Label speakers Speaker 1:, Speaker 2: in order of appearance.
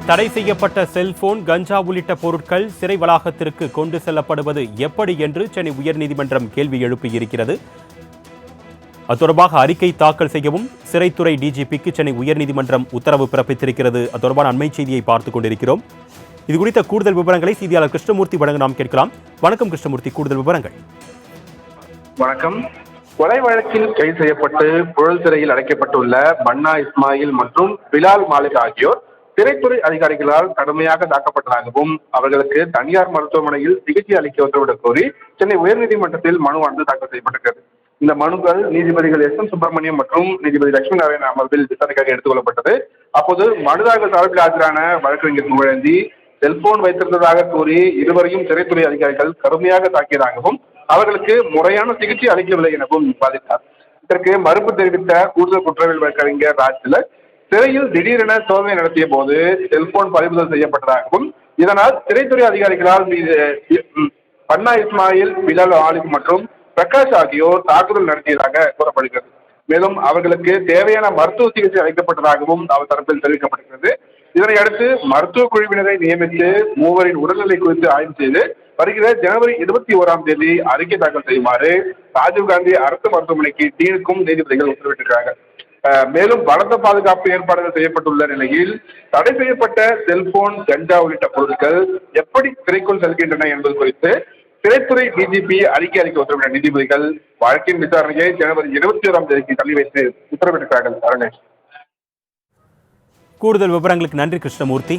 Speaker 1: தடை செய்யப்பட்ட செல்போன், கஞ்சா உள்ளிட்ட பொருட்கள் சிறை வளாகத்திற்கு கொண்டு செல்லப்படுவது எப்படி என்று சென்னை உயர்நீதிமன்றம் கேள்வி எழுப்பியிருக்கிறது. அது தொடர்பாக அறிக்கை தாக்கல் செய்யவும் சிறைத்துறை டிஜிபிக்கு சென்னை உயர்நீதிமன்றம் உத்தரவு பிறப்பித்திருக்கிறது. அது தொடர்பான அண்மை செய்தியை பார்த்துக் கொண்டிருக்கிறோம். இது குறித்த கூடுதல் விவரங்களை செய்தியாளர் கிருஷ்ணமூர்த்தி வழங்க நாம் கேட்கலாம். வணக்கம் கிருஷ்ணமூர்த்தி, கூடுதல் விவரங்கள்.
Speaker 2: வணக்கம். கொலை வழக்கில் கைது செய்யப்பட்டு புழல் சிறையில் அடைக்கப்பட்டுள்ள பன்னா இஸ்மாயில் மற்றும் பிலால் மாலிக் ஆகியோர் சிறைத்துறை அதிகாரிகளால் கடுமையாக தாக்கப்பட்டதாகவும் அவர்களுக்கு தனியார் மருத்துவமனையில் சிகிச்சை அளிக்க உத்தரவிடக் கோரி சென்னை உயர்நீதிமன்றத்தில் மனுவானது தாக்கல் செய்யப்பட்டிருக்கிறது. இந்த மனுக்கள் நீதிபதிகள் எஸ் எம் சுப்பிரமணியம் மற்றும் நீதிபதி லட்சுமி நாராயண அமர்வில் விசாரணைக்காக எடுத்துக் கொள்ளப்பட்டது. அப்போது மனுதாரர்கள் சார்பில் ஆஜரான வழக்கறிஞர் புகழேந்தி செல்போன் வைத்திருந்ததாக கூறி இருவரையும் சிறைத்துறை அதிகாரிகள் கடுமையாக தாக்கியதாகவும் அவர்களுக்கு முறையான சிகிச்சை அளிக்கவில்லை எனவும் பாதித்தார். இதற்கு மறுப்பு தெரிவித்த கூடுதல் குற்றவியல் வழக்கறிஞர் ராஜ்திலக் சிறையில் திடீரென சோதனை நடத்திய போது செல்போன் பறிமுதல் செய்யப்பட்டதாகவும் இதனால் சிறைத்துறை அதிகாரிகளால் மீது பன்னா இஸ்மாயில், பிலால் மாலிக் மற்றும் பிரகாஷ் ஆகியோர் தாக்குதல் நடத்தியதாக கூறப்படுகிறது. மேலும் அவர்களுக்கு தேவையான மருத்துவ சிகிச்சை அளிக்கப்பட்டதாகவும் அவர் தரப்பில் தெரிவிக்கப்படுகிறது. இதனையடுத்து மருத்துவ குழுவினரை நியமித்து மூவரின் உடல்நிலை குறித்து ஆய்வு செய்து வருகிற ஜனவரி 21 அறிக்கை தாக்கல் செய்யுமாறு ராஜீவ்காந்தி அரசு மருத்துவமனைக்கு டீனுக்கும் நீதிபதிகள் உத்தரவிட்டிருக்கிறாங்க. மேலும் பலத்த பாதுகாப்பு ஏற்பாடுகள் செய்யப்பட்டுள்ள நிலையில் தடை செய்யப்பட்ட செல்போன், கஞ்சா உள்ளிட்ட பொருட்கள் எப்படி சிறைக்குள் செல்கின்றன என்பது குறித்து சிறைத்துறை டிஜிபி அறிக்கை அளிக்க உத்தரவிட்ட நீதிபதிகள் வழக்கின் விசாரணையை ஜனவரி 21 தள்ளி வைத்து உத்தரவிட்டிருக்கிறார்கள்.
Speaker 1: கூடுதல் விவரங்களுக்கு நன்றி கிருஷ்ணமூர்த்தி.